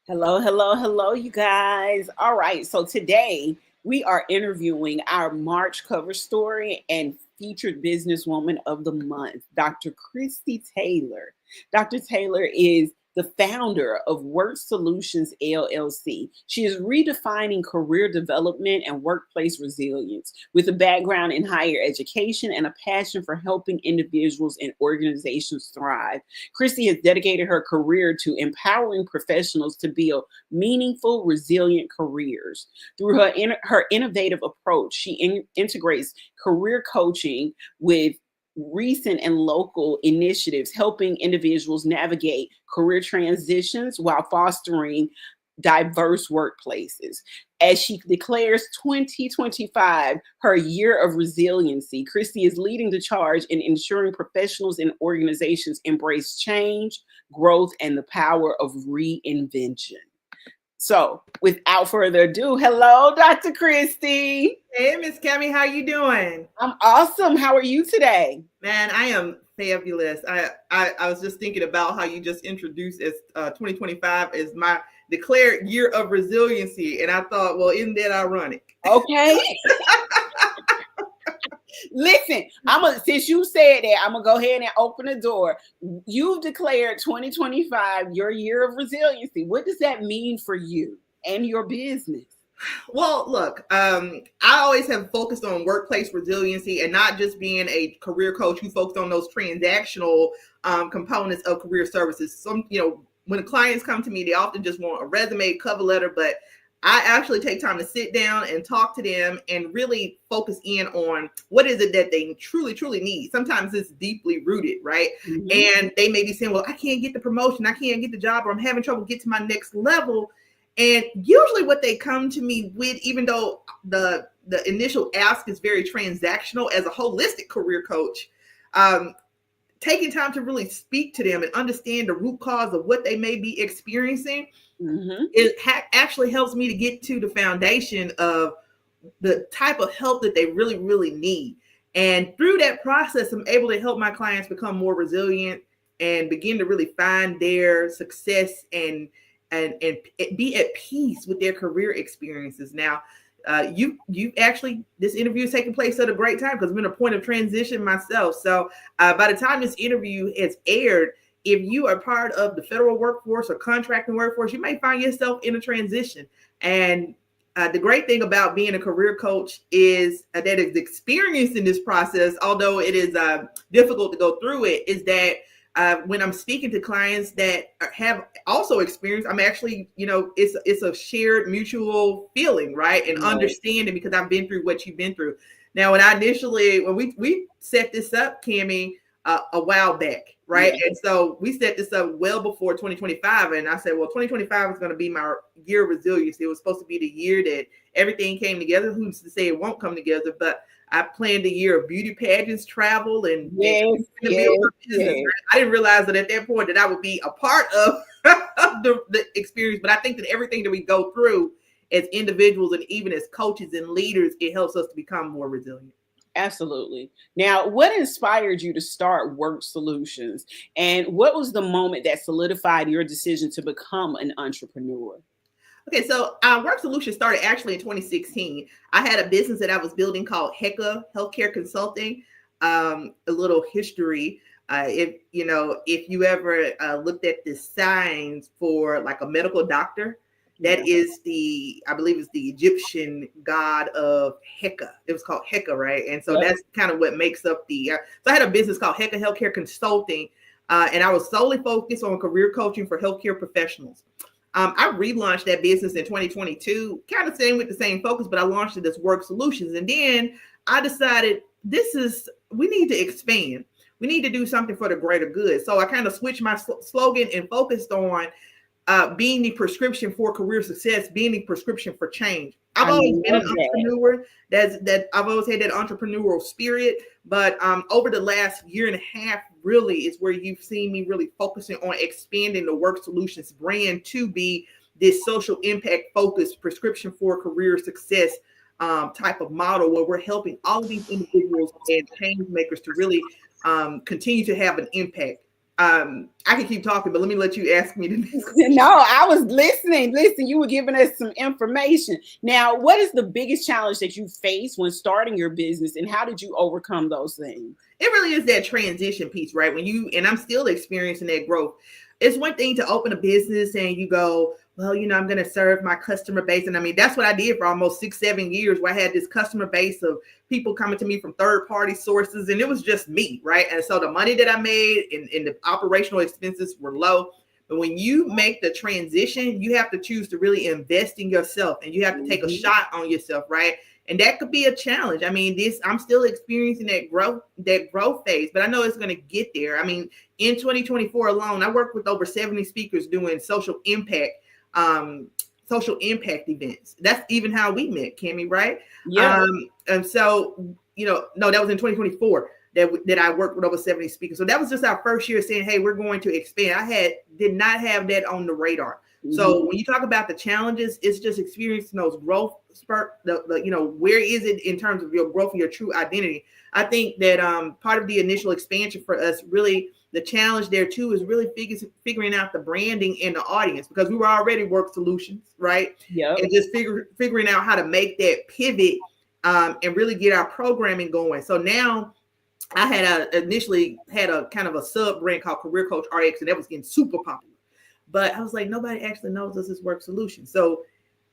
Hello, hello, hello, you guys. All right, so today we are interviewing our March cover story and featured businesswoman of the month, Dr. Kristy Taylor. Dr. Taylor is the founder of WORxK Solutions LLC. She is redefining career development and workplace resilience with a background in higher education and a passion for helping individuals and organizations thrive. Kristy has dedicated her career to empowering professionals to build meaningful, resilient careers. Through her innovative approach, she integrates career coaching with recent and local initiatives, helping individuals navigate career transitions while fostering diverse workplaces. As she declares 2025 her year of resiliency, Kristy is leading the charge in ensuring professionals and organizations embrace change, growth, and the power of reinvention. So, without further ado, hello, Dr. Kristy. Hey, Miss Cammy, how you doing? I'm awesome. How are you today? Man, I am fabulous. I was just thinking about how you just introduced as 2025 as my declared year of resiliency, and I thought, well, isn't that ironic? Okay. Listen, since you said that, I'm gonna go ahead and open the door. You've declared 2025 your year of resiliency. What does that mean for you and your business? Well, look, I always have focused on workplace resiliency and not just being a career coach who focused on those transactional components of career services. When clients come to me, they often just want a resume, cover letter, but I actually take time to sit down and talk to them and really focus in on what is it that they truly, truly need. Sometimes it's deeply rooted, right? Mm-hmm. And they may be saying, well, I can't get the promotion, I can't get the job, or I'm having trouble getting to my next level. And usually what they come to me with, even though the initial ask is very transactional as a holistic career coach, taking time to really speak to them and understand the root cause of what they may be experiencing, it actually helps me to get to the foundation of the type of help that they really, really need. And through that process, I'm able to help my clients become more resilient and begin to really find their success and be at peace with their career experiences. Now, you actually, this interview is taking place at a great time because I'm in a point of transition myself. So by the time this interview is aired, if you are part of the federal workforce or contracting workforce, you may find yourself in a transition. And the great thing about being a career coach is that is experienced in this process, although it is difficult to go through it, is that when I'm speaking to clients that have also experienced, I'm actually, it's a shared mutual feeling, right? And understanding because I've been through what you've been through. Now, when we set this up, Cammie, a while back, right? Yeah. And so we set this up well before 2025. And I said, well, 2025 is going to be my year of resilience. It was supposed to be the year that everything came together. Who's to say it won't come together? But I planned a year of beauty pageants, travel, and business. Right? I didn't realize that at that point that I would be a part of the experience. But I think that everything that we go through as individuals and even as coaches and leaders, it helps us to become more resilient. Absolutely. Now, what inspired you to start WORxK Solutions? And what was the moment that solidified your decision to become an entrepreneur? Okay, so WORxK Solutions started actually in 2016. I had a business that I was building called HECA, Healthcare Consulting. A little history. If you ever looked at the signs for like a medical doctor, that is I believe it's the Egyptian god of Heka. It was called Heka, right? And so that's kind of what makes up so I had a business called HECA Healthcare Consulting, and I was solely focused on career coaching for healthcare professionals. I relaunched that business in 2022, kind of staying with the same focus, but I launched it as WORxK Solutions. And then I decided we need to expand. We need to do something for the greater good. So I kind of switched my slogan and focused on being the prescription for career success, being the prescription for change. I've always been an entrepreneur. That I've always had that entrepreneurial spirit. But over the last year and a half, really is where you've seen me really focusing on expanding the WORxK Solutions brand to be this social impact focused prescription for career success type of model where we're helping all of these individuals and change makers to really continue to have an impact. I can keep talking, but let me let you ask me the next question. No, I was listening. Listen, you were giving us some information. Now, what is the biggest challenge that you face when starting your business, and how did you overcome those things? It really is that transition piece, right? And I'm still experiencing that growth. It's one thing to open a business and you go, well, I'm going to serve my customer base. And I mean, that's what I did for almost 6-7 years, where I had this customer base of people coming to me from third-party sources, and it was just me, right? And so the money that I made and the operational expenses were low. But when you make the transition, you have to choose to really invest in yourself, and you have to take a shot on yourself, right? And that could be a challenge. I mean, I'm still experiencing that growth phase, but I know it's going to get there. I mean, in 2024 alone, I worked with over 70 speakers doing social impact events. That's even how we met, Kimmy, right? Yeah. And so, no, that was in 2024 that I worked with over 70 speakers. So that was just our first year saying, hey, we're going to expand. Did not have that on the radar. So when you talk about the challenges, it's just experiencing those growth spurt, where is it in terms of your growth and your true identity? I think that part of the initial expansion for us, really the challenge there too, is really figuring out the branding and the audience, because we were already WORxK Solutions, right? Yeah. And just figuring out how to make that pivot and really get our programming going. So now I had initially had a kind of a sub brand called Career Coach RX, and that was getting super popular. But I was like, nobody actually knows us as WORxK Solutions. So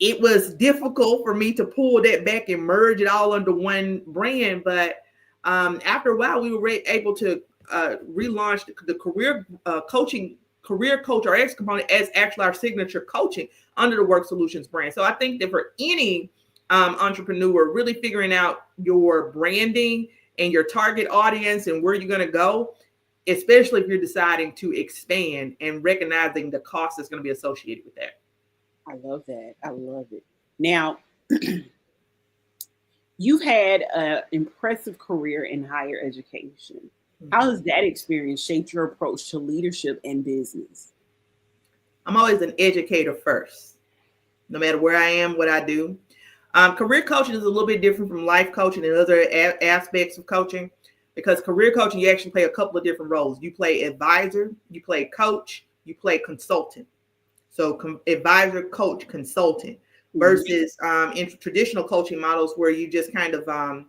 it was difficult for me to pull that back and merge it all under one brand. But after a while, we were able to relaunch the Career Coach RX component as actually our signature coaching under the WORxK Solutions brand. So I think that for any entrepreneur, really figuring out your branding and your target audience and where you're going to go, especially if you're deciding to expand and recognizing the cost that's going to be associated with that. I love that. I love it. Now, you've had an impressive career in higher education. How has that experience shaped your approach to leadership and business? I'm always an educator first, no matter where I am, what I do. Career coaching is a little bit different from life coaching and other aspects of coaching, because career coaching, you actually play a couple of different roles. You play advisor, you play coach, you play consultant. So advisor, coach, consultant, versus in traditional coaching models where you just kind of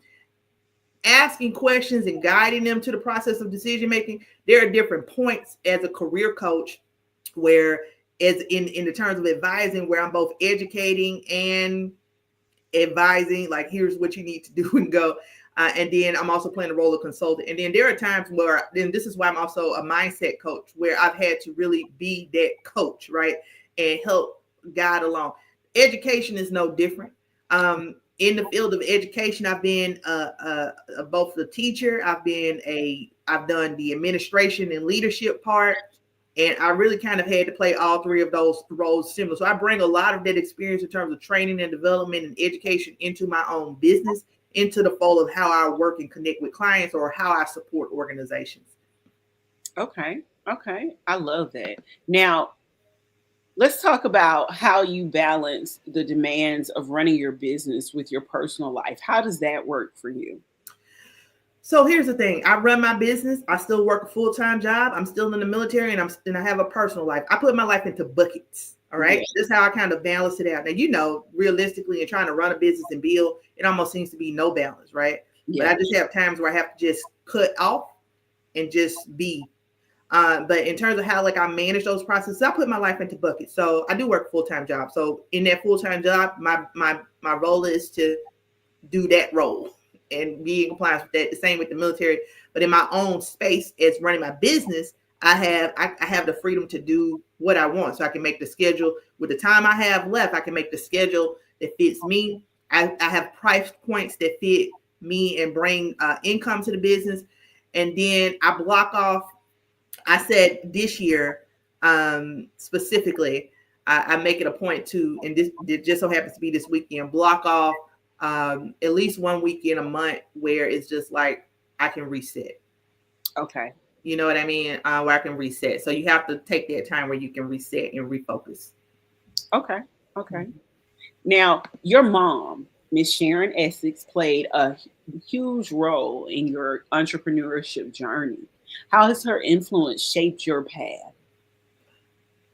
asking questions and guiding them to the process of decision making. There are different points as a career coach where, as in the terms of advising, where I'm both educating and advising, like, here's what you need to do and go. And then I'm also playing the role of consultant. And then there are times where, then this is why I'm also a mindset coach, where I've had to really be that coach, right? And help guide along. Education is no different. In the field of education, I've been both the teacher, I've done the administration and leadership part. And I really kind of had to play all three of those roles similar. So I bring a lot of that experience in terms of training and development and education into my own business, into the fold of how I work and connect with clients, or how I support organizations. Okay. I love that. Now, let's talk about how you balance the demands of running your business with your personal life. How does that work for you? So here's the thing. I run my business. I still work a full-time job. I'm still in the military, and I have a personal life. I put my life into buckets. All right. Yeah. This is how I kind of balance it out. Now, realistically, in trying to run a business and build, it almost seems to be no balance, right? Yeah. But I just have times where I have to just cut off and just be. But in terms of how I manage those processes, I put my life into buckets. So I do work a full-time job. So in that full-time job, my role is to do that role and be in compliance with that. The same with the military. But in my own space as running my business, I have the freedom to do what I want. So I can make the schedule with the time I have left. I can make the schedule that fits me. I have price points that fit me and bring income to the business. And then I block off. I said this year specifically, I make it a point to, and this it just so happens to be this weekend, block off at least 1 weekend a month where it's just like I can reset. Okay. You know what I mean? Where I can reset. So you have to take that time where you can reset and refocus. Okay. Now, your mom, Miss Sharon Essex, played a huge role in your entrepreneurship journey. How has her influence shaped your path?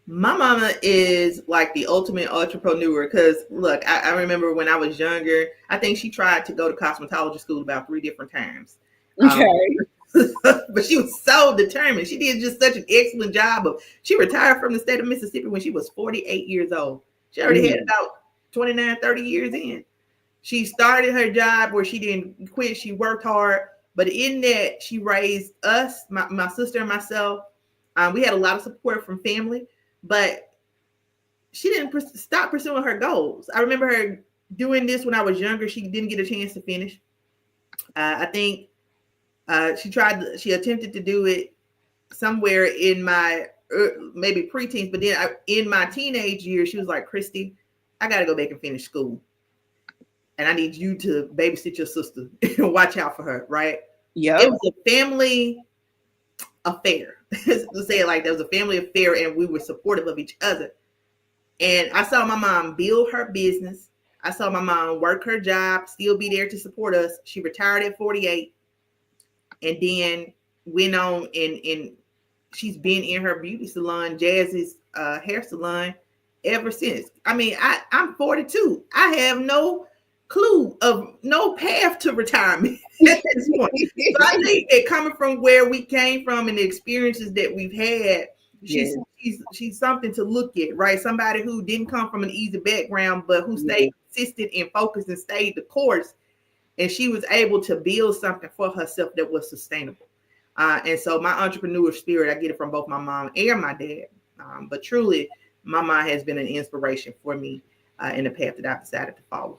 My mama is like the ultimate entrepreneur because look, I remember when I was younger, I think she tried to go to cosmetology school about 3 different times. Okay. But she was so determined. She did just such an excellent job she retired from the state of Mississippi when she was 48 years old. She already had about 29, 30 years in. She started her job where she didn't quit. She worked hard, but in that she raised us, my sister and myself. We had a lot of support from family, but she didn't stop pursuing her goals. I remember her doing this when I was younger. She didn't get a chance to finish. I think she attempted to do it somewhere in my maybe preteens, but then in my teenage years, she was like, Kristy, I got to go back and finish school. And I need you to babysit your sister and watch out for her, right? Yeah. It was a family affair. Let's say it like that. It was a family affair, and we were supportive of each other. And I saw my mom build her business. I saw my mom work her job, still be there to support us. She retired at 48 and then went on and she's been in her beauty salon, Jazz's hair salon, ever since. I mean, I'm 42. I have no clue of no path to retirement at this point. So I think that coming from where we came from and the experiences that we've had, she's something to look at, right? Somebody who didn't come from an easy background, but who stayed consistent and focused and stayed the course. And she was able to build something for herself that was sustainable. And so my entrepreneur spirit, I get it from both my mom and my dad. But truly, my mom has been an inspiration for me in the path that I've decided to follow.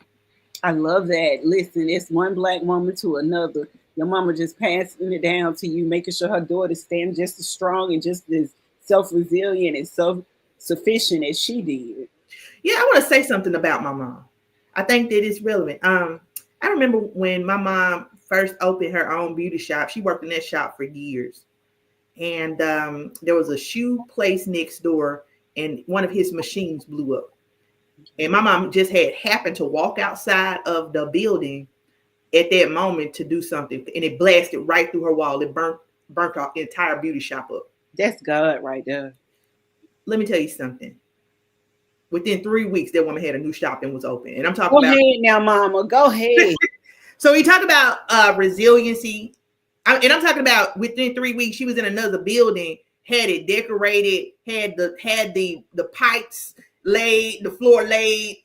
I love that. Listen, it's one Black woman to another. Your mama just passing it down to you, making sure her daughter stands just as strong and just as self-resilient and self-sufficient as she did. Yeah, I want to say something about my mom. I think that it's relevant. I remember when my mom first opened her own beauty shop. She worked in that shop for years. And there was a shoe place next door, and one of his machines blew up. And my mom just had happened to walk outside of the building at that moment to do something, and it blasted right through her wall. It burnt off the entire beauty shop up. That's God right there. Let me tell you something. Within 3 weeks, that woman had a new shop and was open. And I'm talking about. Go ahead now, mama. Go ahead. So we talk about resiliency. And I'm talking about within 3 weeks, she was in another building, had it decorated, had the pipes laid, the floor laid,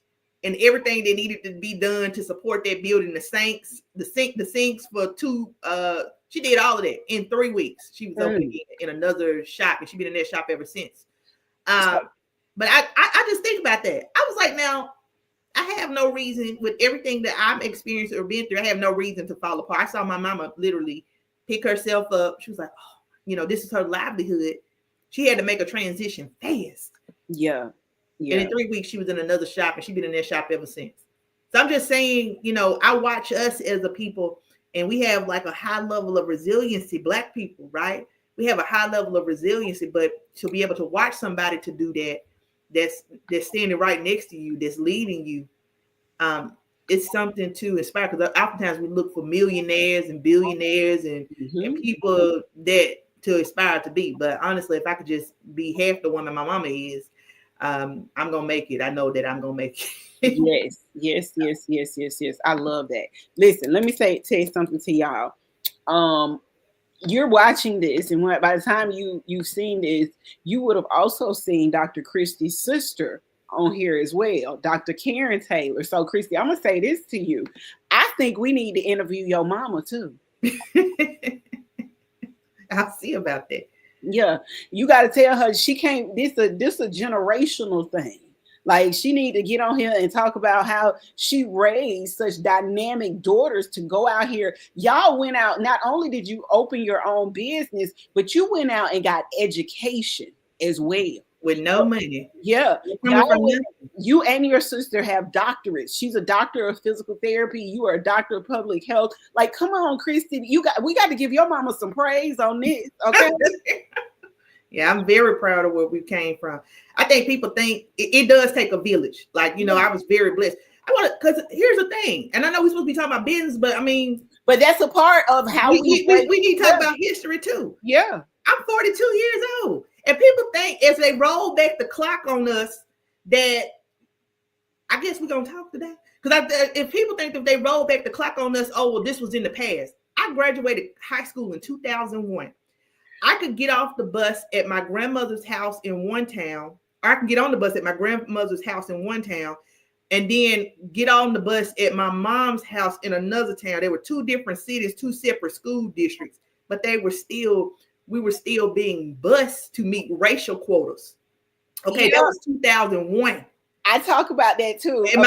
and everything that needed to be done to support that building. The sinks for 2. She did all of that in 3 weeks. She was open in another shop, and she's been in that shop ever since. But I just think about that. I was like, now, I have no reason with everything that I'm experiencing or been through. I have no reason to fall apart. I saw my mama literally pick herself up. She was like, oh, this is her livelihood. She had to make a transition fast. Yeah. And in 3 weeks, she was in another shop, and she's been in that shop ever since. So I'm just saying, I watch us as a people, and we have like a high level of resiliency, Black people, right? We have a high level of resiliency, but to be able to watch somebody to do that, that's standing right next to you, that's leading you, it's something to inspire. Because oftentimes we look for millionaires and billionaires and people that to aspire to be. But honestly, if I could just be half the woman my mama is, I'm gonna make it. I know that I'm gonna make it. Yes. I love that. Listen, let me tell you something to y'all. You're watching this, and by the time you've seen this, you would have also seen Dr. Kristy's sister on here as well, Dr. Karen Taylor. So, Kristy, I'm gonna say this to you. I think we need to interview your mama too. I'll see about that. Yeah, you got to tell her she can't. This a generational thing. Like, she need to get on here and talk about how she raised such dynamic daughters to go out here. Y'all went out. Not only did you open your own business, but you went out and got education as well. With no money. Yeah. You and your sister have doctorates. She's a doctor of physical therapy. You are a doctor of public health. Like, come on, Kristy. We got to give your mama some praise on this. Okay. Yeah, I'm very proud of where we came from. I think people think it does take a village. Like, I was very blessed. Because here's the thing, and I know we're supposed to be talking about business, but I mean, But that's a part of how we need to talk about history too. Yeah. I'm 42 years old. And people think as they roll back the clock on us that, I guess we're going to talk today. Because if people think that they roll back the clock on us, oh, well, this was in the past. I graduated high school in 2001. I could get off the bus at my grandmother's house in one town, or I can get on the bus at my grandmother's house in one town, and then get on the bus at my mom's house in another town. There were two different cities, two separate school districts, but we were still being bused to meet racial quotas. Okay, yeah. That was 2001. I talk about that too. And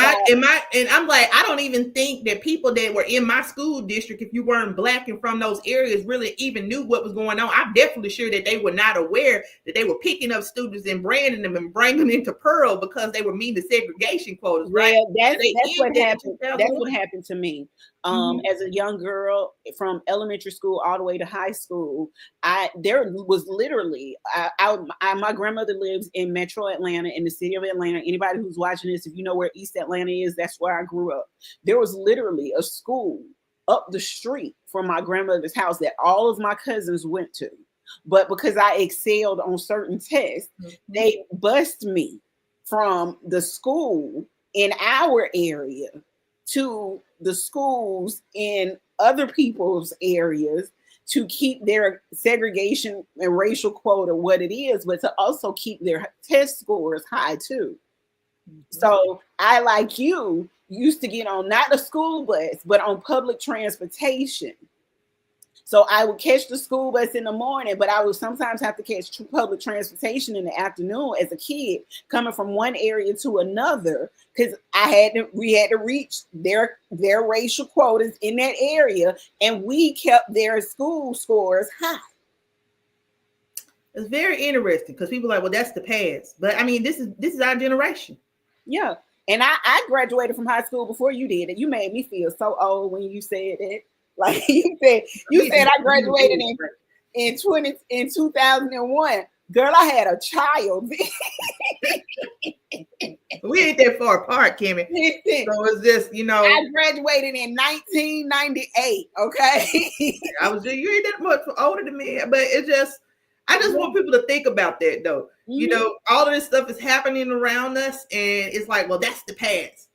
I'm like, I don't even think that people that were in my school district, if you weren't Black and from those areas, really even knew what was going on. I'm definitely sure that they were not aware that they were picking up students and branding them and bringing them into Pearl because they were meeting the segregation quotas, right? Yeah, that's what happened. That's what happened to me. As a young girl from elementary school all the way to high school, there was literally my grandmother lives in Metro Atlanta, in the city of Atlanta. Anybody who's watching this, if you know where East Atlanta is, that's where I grew up. There was literally a school up the street from my grandmother's house that all of my cousins went to. But because I excelled on certain tests, they bused me from the school in our area to the schools in other people's areas to keep their segregation and racial quota what it is, but to also keep their test scores high too. So I, like you, used to get on not a school bus, but on public transportation. So I would catch the school bus in the morning, but I would sometimes have to catch public transportation in the afternoon as a kid, coming from one area to another, because we had to reach their racial quotas in that area, and we kept their school scores high. It's very interesting because people are like, well, that's the past. But I mean, this is our generation. Yeah. And I graduated from high school before you did it. You made me feel so old when you said it. Like you said I graduated in 2001. Girl, I had a child. We ain't that far apart, Kimmy. So it's just, I graduated in 1998. Okay. You ain't that much older than me, but I just want people to think about that though. All of this stuff is happening around us, and it's like, well, that's the past.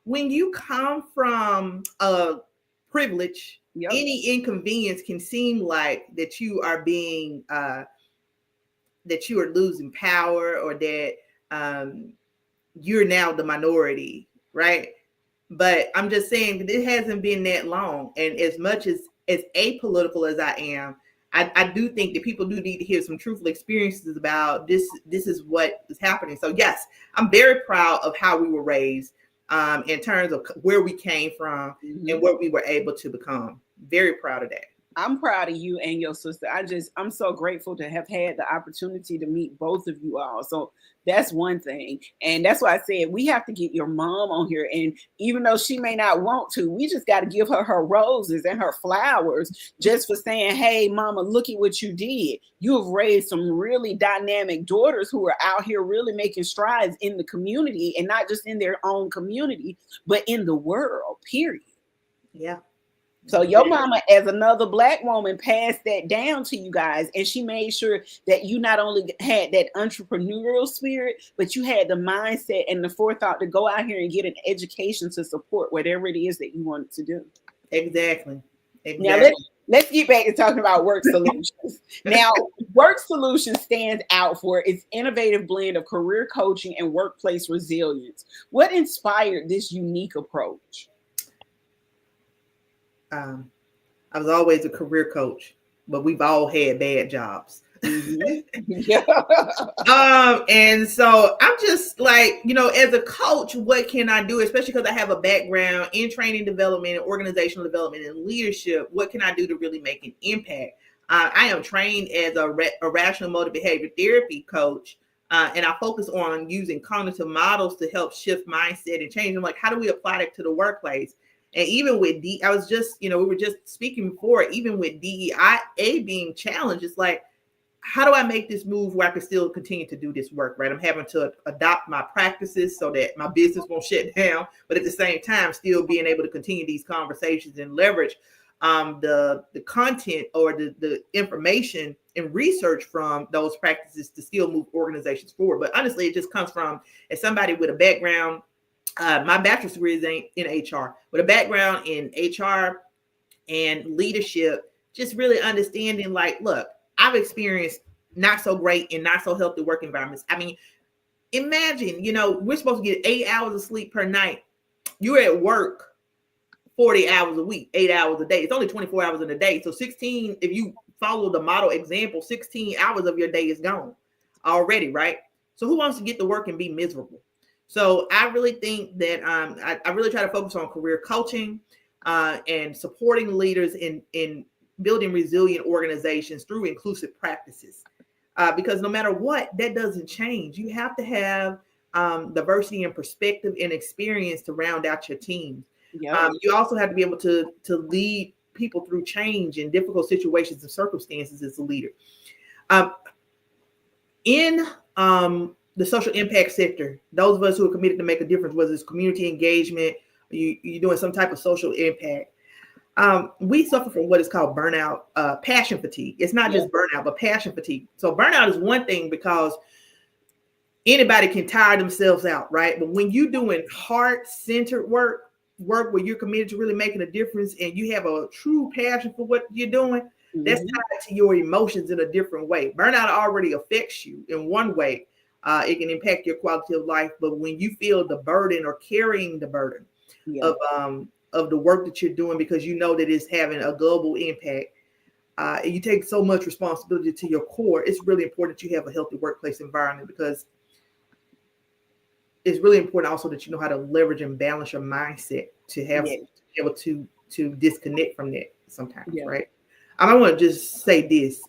When you come from a privilege, any inconvenience can seem like that you are being that you are losing power, or that you're now the minority, right? But I'm just saying that it hasn't been that long, and as much as apolitical as I am, I do think that people do need to hear some truthful experiences about this. This is what is happening. So yes, I'm very proud of how we were raised in terms of where we came from and what we were able to become. Very proud of that. I'm proud of you and your sister. I'm so grateful to have had the opportunity to meet both of you all. So that's one thing. And that's why I said we have to get your mom on here. And even though she may not want to, we just got to give her roses and her flowers just for saying, hey, mama, look at what you did. You have raised some really dynamic daughters who are out here really making strides in the community, and not just in their own community, but in the world, period. Yeah. So your mama, as another Black woman, passed that down to you guys, and she made sure that you not only had that entrepreneurial spirit, but you had the mindset and the forethought to go out here and get an education to support whatever it is that you wanted to do. Exactly. Now let's get back to talking about WORxK Solutions. Now, WORxK Solutions stands out for its innovative blend of career coaching and workplace resilience. What inspired this unique approach? I was always a career coach, but we've all had bad jobs. Yeah. And so I'm just like, as a coach, what can I do? Especially because I have a background in training development, organizational development, and leadership. What can I do to really make an impact? I am trained as a rational motor behavior therapy coach, and I focus on using cognitive models to help shift mindset and change. And like, how do we apply that to the workplace? And even with I was just, we were just speaking before, even with DEIA being challenged, it's like, how do I make this move where I can still continue to do this work, right? I'm having to adopt my practices so that my business won't shut down, but at the same time, still being able to continue these conversations and leverage the content or the information and research from those practices to still move organizations forward. But honestly, it just comes from, as somebody with a background, my bachelor's degree is in HR, with a background in HR and leadership, just really understanding, like, look, I've experienced not so great and not so healthy work environments. I mean, imagine, we're supposed to get 8 hours of sleep per night. You're at work 40 hours a week, 8 hours a day. It's only 24 hours in a day. So 16, if you follow the model example, 16 hours of your day is gone already, right? So who wants to get to work and be miserable? So I really think that I really try to focus on career coaching and supporting leaders in building resilient organizations through inclusive practices. Because no matter what, that doesn't change. You have to have diversity and perspective and experience to round out your teams. Yep. You also have to be able to lead people through change in difficult situations and circumstances as a leader. In the social impact sector, those of us who are committed to make a difference, whether it's community engagement, you're doing some type of social impact, we suffer from what is called burnout, passion fatigue. It's not just burnout, but passion fatigue. So burnout is one thing because anybody can tire themselves out, right? But when you're doing heart-centered work where you're committed to really making a difference and you have a true passion for what you're doing, that's tied to your emotions in a different way. Burnout already affects you in one way. It can impact your quality of life, but when you feel the burden or carrying the burden of the work that you're doing because you know that it's having a global impact, and you take so much responsibility to your core, it's really important that you have a healthy workplace environment, because it's really important also that you know how to leverage and balance your mindset to have to be able to disconnect from that sometimes, right? I want to just say this.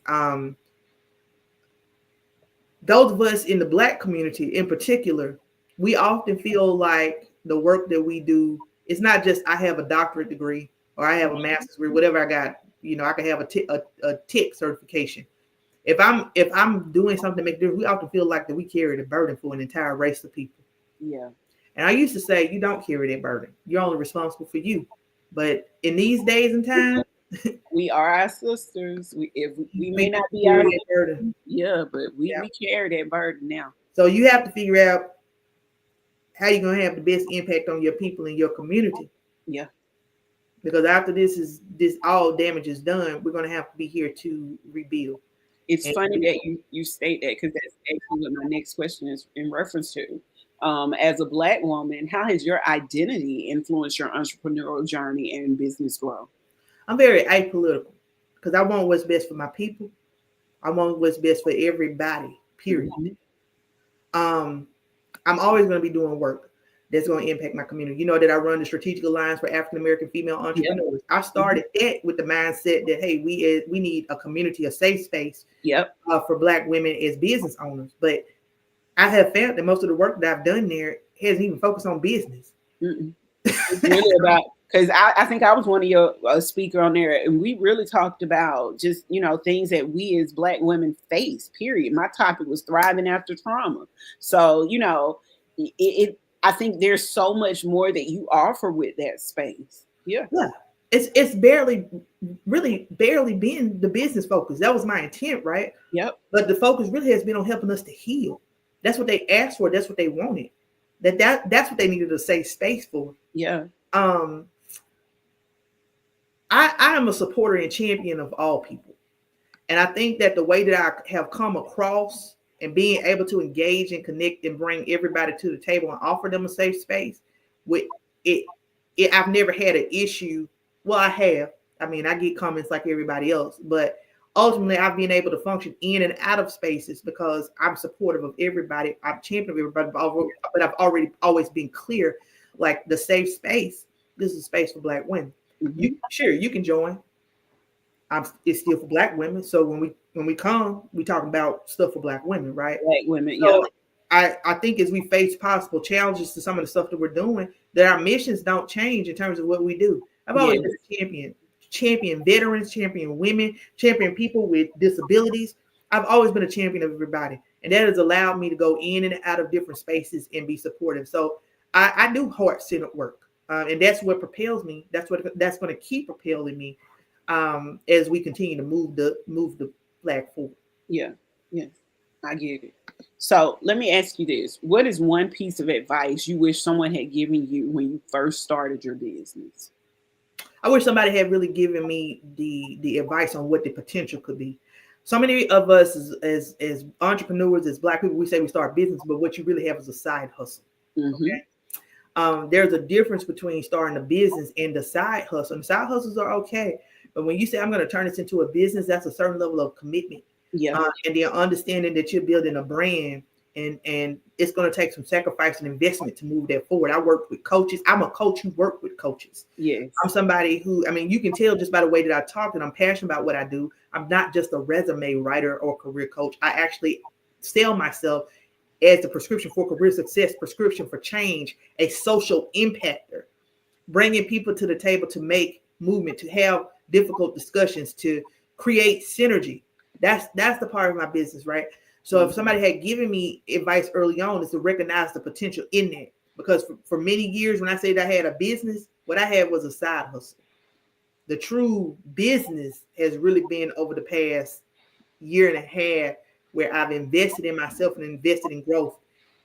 Those of us in the Black community in particular, we often feel like the work that we do, it's not just I have a doctorate degree or I have a master's degree, whatever I got, I can have a TIC certification. If I'm doing something to make a difference, we often feel like that we carry the burden for an entire race of people. Yeah. And I used to say, you don't carry that burden. You're only responsible for you. But in these days and times, we are our sisters. We may not be our burden. Yeah, but we carry that burden now. So you have to figure out how you're gonna have the best impact on your people in your community. Yeah. Because after this all damage is done, we're gonna have to be here to rebuild. It's funny that you state that, because that's actually what my next question is in reference to. As a Black woman, how has your identity influenced your entrepreneurial journey and business growth? I'm very apolitical because I want what's best for my people. I want what's best for everybody, period. I'm always going to be doing work that's going to impact my community. You know that I run the Strategic Alliance for African American Female Entrepreneurs. I started that with the mindset that, hey, we need a community, a safe space for Black women as business owners. But I have found that most of the work that I've done there hasn't even focused on business. It's really about, because I think I was one of your speaker on there, and we really talked about just, things that we as Black women face, period. My topic was thriving after trauma. So, I think there's so much more that you offer with that space. Yeah. It's really barely been the business focus. That was my intent, right? Yep. But the focus really has been on helping us to heal. That's what they asked for. That's what they wanted. That's what they needed a safe space for. Yeah. I am a supporter and champion of all people. And I think that the way that I have come across and being able to engage and connect and bring everybody to the table and offer them a safe space, with it I've never had an issue. Well, I have. I mean, I get comments like everybody else, but ultimately I've been able to function in and out of spaces because I'm supportive of everybody. I'm champion of everybody, but I've always been clear, like the safe space. This is a space for Black women. You can join. It's still for Black women. So when we come, we talk about stuff for Black women, right? Black women, so I think as we face possible challenges to some of the stuff that we're doing, that our missions don't change in terms of what we do. I've always been a champion veterans, champion women, champion people with disabilities. I've always been a champion of everybody. And that has allowed me to go in and out of different spaces and be supportive. So I do heart-centered work. And that's what propels me. That's going to keep propelling me. as we continue to move the flag forward. Yeah, yes, I get it. So let me ask you this: what is one piece of advice you wish someone had given you when you first started your business? I wish somebody had really given me the advice on what the potential could be. So many of us as entrepreneurs, as Black people, we say we start business, but what you really have is a side hustle. Mm-hmm. There's a difference between starting a business and the side hustle. And side hustles are okay, but when you say I'm going to turn this into a business, that's a certain level of commitment. Yeah. And the understanding that you're building a brand, and it's going to take some sacrifice and investment to move that forward. I work with coaches. I'm a coach who work with coaches. Yes. I'm somebody who, I mean, you can tell just by the way that I talk that I'm passionate about what I do. I'm not just a resume writer or career coach. I actually sell myself as the prescription for career success, prescription for change, a social impactor, bringing people to the table to make movement, to have difficult discussions, to create synergy. That's the part of my business, right? So if somebody had given me advice early on, is to recognize the potential in that. Because for many years, when I said I had a business, what I had was a side hustle. The true business has really been over the past year and a half, where I've invested in myself and invested in growth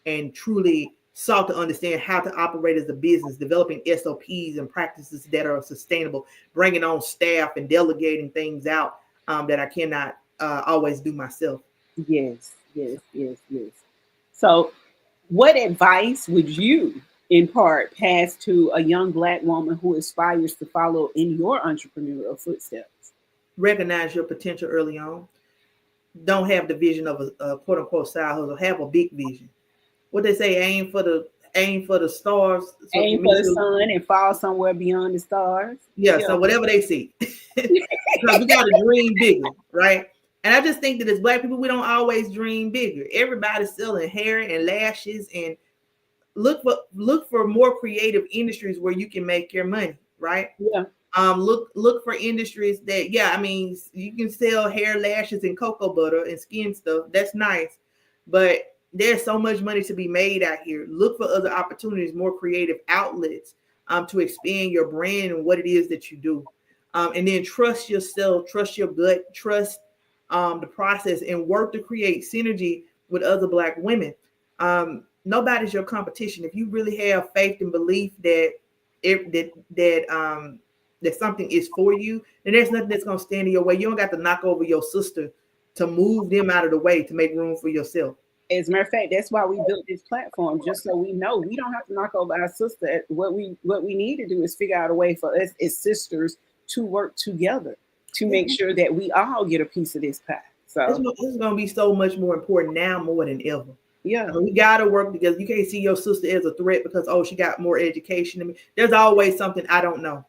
and truly sought to understand how to operate as a business, developing SOPs and practices that are sustainable, bringing on staff and delegating things out that I cannot always do myself. Yes. Yes. Yes. Yes. So, what advice would you impart pass to a young Black woman who aspires to follow in your entrepreneurial footsteps? Recognize your potential early on. Don't have the vision of a quote unquote side hustle. Have a big vision. What they say, aim for the stars. So Aim for the sun and fall somewhere beyond the stars. Yeah, so whatever they see. Because we got to dream bigger, right? And I just think that as Black people, we don't always dream bigger. Everybody's selling hair and lashes, and look for more creative industries where you can make your money, right? Yeah. Look for industries that, yeah, I mean, you can sell hair, lashes, and cocoa butter and skin stuff. That's nice, but there's so much money to be made out here. Look for other opportunities, more creative outlets, to expand your brand and what it is that you do. And then trust yourself, trust your gut, trust the process, and work to create synergy with other Black women. Nobody's your competition. If you really have faith and belief that that something is for you, then there's nothing that's going to stand in your way. You don't got to knock over your sister to move them out of the way to make room for yourself. As a matter of fact, that's why we built this platform, just so we know we don't have to knock over our sister. What we need to do is figure out a way for us as sisters to work together to make sure that we all get a piece of this pie. So this is going to be so much more important now, more than ever. Yeah, we got to work together. You can't see your sister as a threat because, oh, she got more education than me. There's always something I don't know.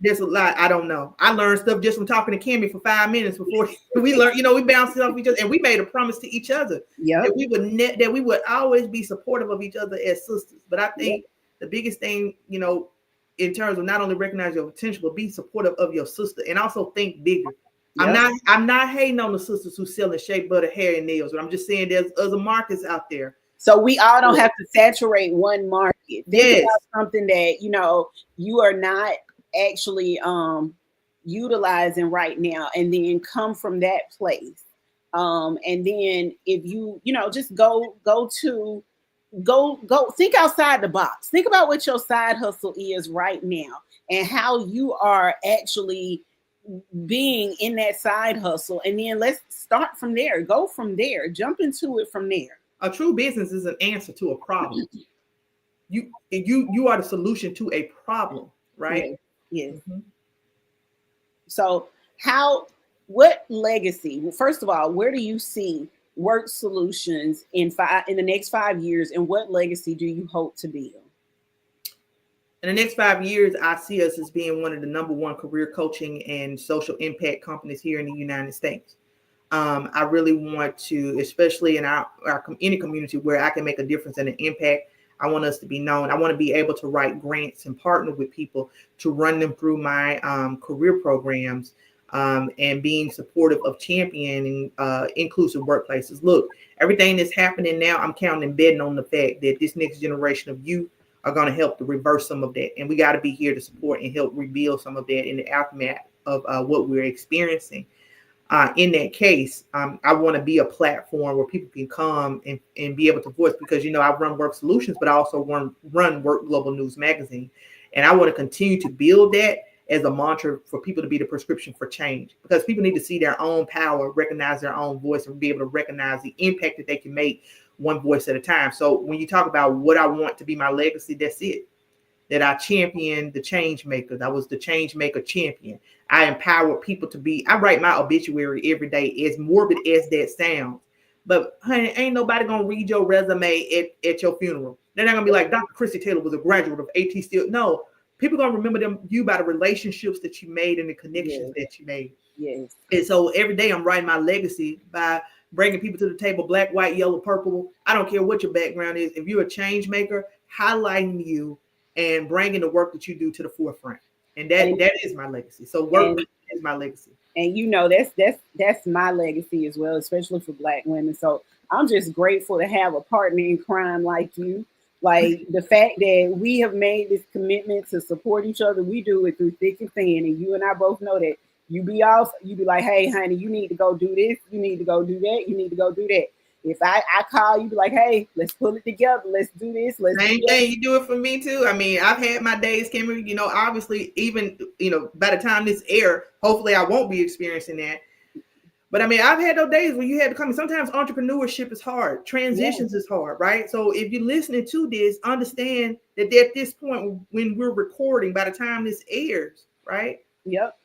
There's a lot I don't know. I learned stuff just from talking to Kimmy for 5 minutes before we learned. We bounced it off each other, and we made a promise to each other that we would always be supportive of each other as sisters. But I think the biggest thing, in terms of not only recognize your potential, but be supportive of your sister, and also think bigger. I'm not hating on the sisters who selling shea butter, hair, and nails, but I'm just saying there's other markets out there. So we all don't have to saturate one market. Think about something that you are not actually utilizing right now, and then come from that place. And then if you just go think outside the box. Think about what your side hustle is right now and how you are actually being in that side hustle, and then let's start from there. Go from there. Jump into it from there. A true business is an answer to a problem. You are the solution to a problem, right? Yes. Mm-hmm. So what legacy? Well, first of all, where do you see WORxK Solutions in the next 5 years, and what legacy do you hope to build? In the next 5 years, I see us as being one of the number one career coaching and social impact companies here in the United States. I really want to, especially in our any community where I can make a difference and an impact, I want us to be known. I want to be able to write grants and partner with people to run them through my career programs, and being supportive of championing inclusive workplaces. Look, everything that's happening now, I'm counting and betting on the fact that this next generation of youth are going to help to reverse some of that. And we got to be here to support and help rebuild some of that in the aftermath what we're experiencing. In that case, I want to be a platform where people can come and be able to voice, because, you know, I run WORxK Solutions, but I also run WORK Global News Magazine. And I want to continue to build that as a mantra for people to be the prescription for change, because people need to see their own power, recognize their own voice, and be able to recognize the impact that they can make one voice at a time. So when you talk about what I want to be my legacy, that's it. That I championed the change makers. I was the change maker champion. I empower people to be, I write my obituary every day, as morbid as that sounds. But honey, ain't nobody gonna read your resume at your funeral. They're not gonna be like, Dr. Kristy Taylor was a graduate of AT Still. No, people gonna remember you by the relationships that you made and the connections that you made. Yes. And so every day I'm writing my legacy by bringing people to the table, black, white, yellow, purple. I don't care what your background is. If you're a change maker, highlighting you and bringing the work that you do to the forefront. And that is my legacy. So work is my legacy. And you know, that's my legacy as well, especially for Black women. So I'm just grateful to have a partner in crime like you. Like the fact that we have made this commitment to support each other. We do it through thick and thin. And you and I both know that you be like, hey, honey, you need to go do this. You need to go do that. You need to go do that. If I call you, be like, hey, let's pull it together. Let's do this. Same thing. You do it for me too. I mean, I've had my days, Kimberly, you know, obviously, even, you know, by the time this air, hopefully I won't be experiencing that. But I mean, I've had those days where you had to come. Sometimes entrepreneurship is hard. Transitions is hard, right? So if you're listening to this, understand that at this point, when we're recording, by the time this airs, right? Yep.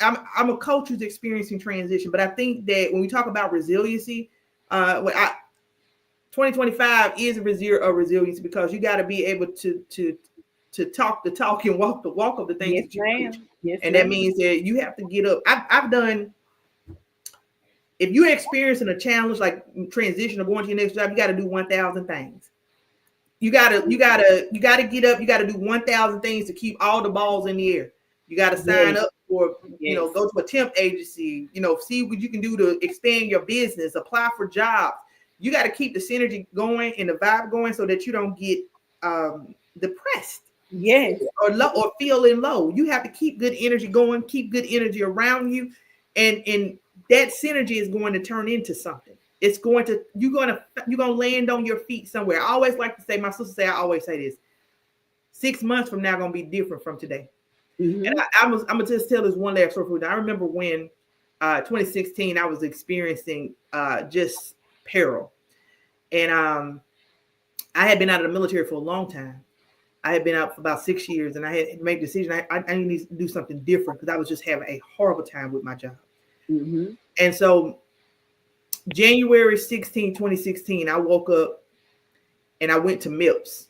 I'm a coach who's experiencing transition, but I think that when we talk about resiliency, 2025 is a resilience, because you got to be able to talk the talk and walk the walk of the things that you preach. Yes, and that means that you have to get up. I've done. If you're experiencing a challenge like transition or going to your next job, you got to do 1,000 things. You gotta get up. You got to do 1,000 things to keep all the balls in the air. You got to sign up for, you know, go to a temp agency, you know, see what you can do to expand your business, apply for jobs. You got to keep the synergy going and the vibe going so that you don't get depressed. Yes. Or low, or feeling low. You have to keep good energy going, keep good energy around you. And that synergy is going to turn into something. It's going to, you're going to land on your feet somewhere. I always like to say, my sister say, I always say this, 6 months from now going to be different from today. Mm-hmm. And I'm going to just tell this one last story. I remember when 2016, I was experiencing just peril. And I had been out of the military for a long time. I had been out for about 6 years, and I had made a decision. I need to do something different, because I was just having a horrible time with my job. Mm-hmm. And so January 16, 2016, I woke up and I went to MIPS.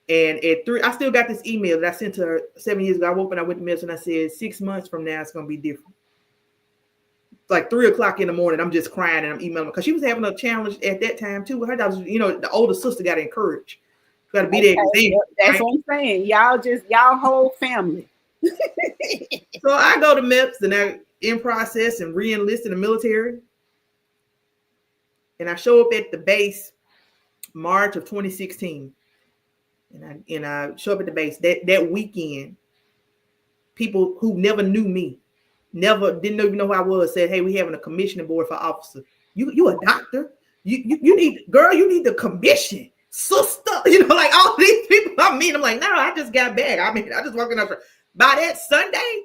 And at 3, I still got this email that I sent to her 7 years ago. I woke up and I went to MIPS, and I said, 6 months from now, it's going to be different. Like 3 o'clock in the morning, I'm just crying and I'm emailing, because she was having a challenge at that time too. Her daughter, you know, the older sister got encouraged. Got to be there. That's what I'm saying. Y'all whole family. So I go to MIPS, and I'm in process and re-enlist in the military. And I show up at the base March of 2016. And I show up at the base that weekend. People who never knew me, didn't even know who I was, said, hey, we having a commissioning board for officer. You a doctor? You need the commission, sister. You know, like all these people I meet. I'm like, no, I just got back. I mean, I just walked in. By that Sunday,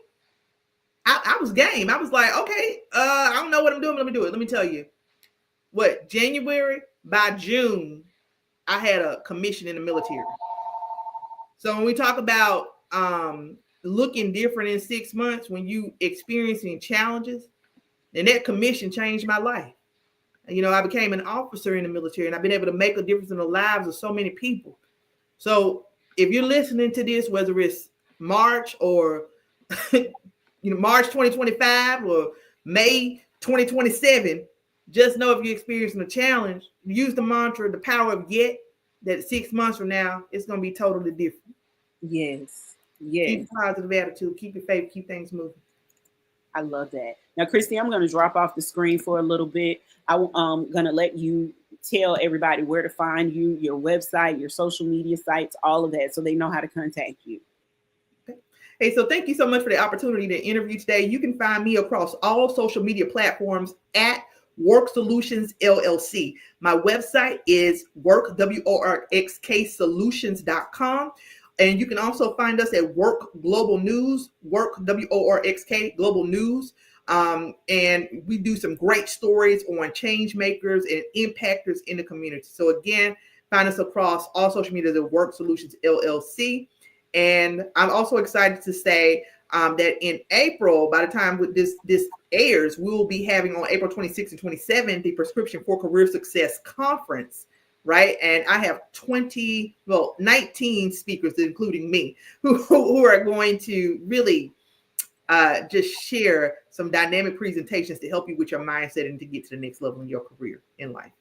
I was game. I was like, okay, I don't know what I'm doing, but let me do it. Let me tell you. What, January, by June, I had a commission in the military. So when we talk about looking different in 6 months, when you experiencing challenges, then that commission changed my life. You know, I became an officer in the military, and I've been able to make a difference in the lives of so many people. So if you're listening to this, whether it's March or March 2025 or May 2027, just know if you're experiencing a challenge, use the mantra, the power of yet, that 6 months from now, it's going to be totally different. Yes. Keep a positive attitude, keep your faith, keep things moving. I love that. Now, Kristy, I'm going to drop off the screen for a little bit. I'm going to let you tell everybody where to find you, your website, your social media sites, all of that, so they know how to contact you. Hey, so thank you so much for the opportunity to interview today. You can find me across all social media platforms at WORxK Solutions LLC. My website is WORxK Solutions.com. And you can also find us at WORxK Global News, WORxK WORxK Global News. And we do some great stories on change makers and impactors in the community. So again, find us across all social media at WORxK Solutions LLC. And I'm also excited to say that in April, by the time this airs, we will be having on April 26th and 27th the Prescription for Career Success Conference, right? And I have 19 speakers, including me, who are going to really just share some dynamic presentations to help you with your mindset and to get to the next level in your career in life.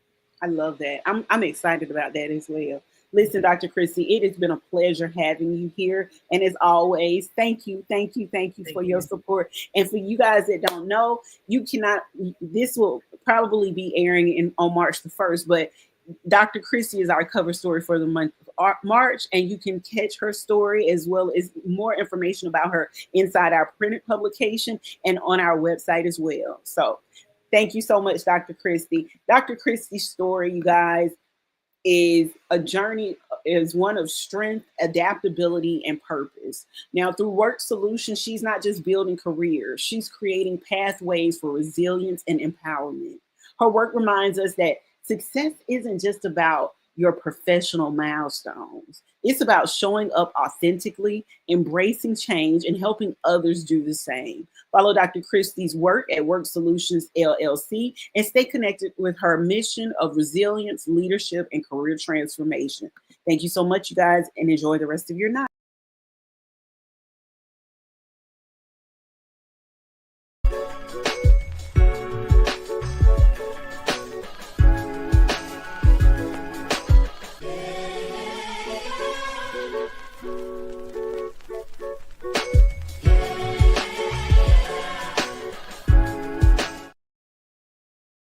I love that. I'm excited about that as well. Listen, Dr. Kristy, it has been a pleasure having you here. And as always, thank you for your support. And for you guys that don't know, this will probably be airing on March the 1st, but Dr. Kristy is our cover story for the month of March, and you can catch her story as well as more information about her inside our printed publication and on our website as well. So thank you so much, Dr. Kristy. Dr. Kristy's story, you guys, is one of strength, adaptability, and purpose. Now, through WORxK Solutions, she's not just building careers, she's creating pathways for resilience and empowerment. Her work reminds us that success isn't just about your professional milestones. It's about showing up authentically, embracing change, and helping others do the same. Follow Dr. Kristy's work at WORxK Solutions LLC and stay connected with her mission of resilience, leadership, and career transformation. Thank you so much, you guys, and enjoy the rest of your night.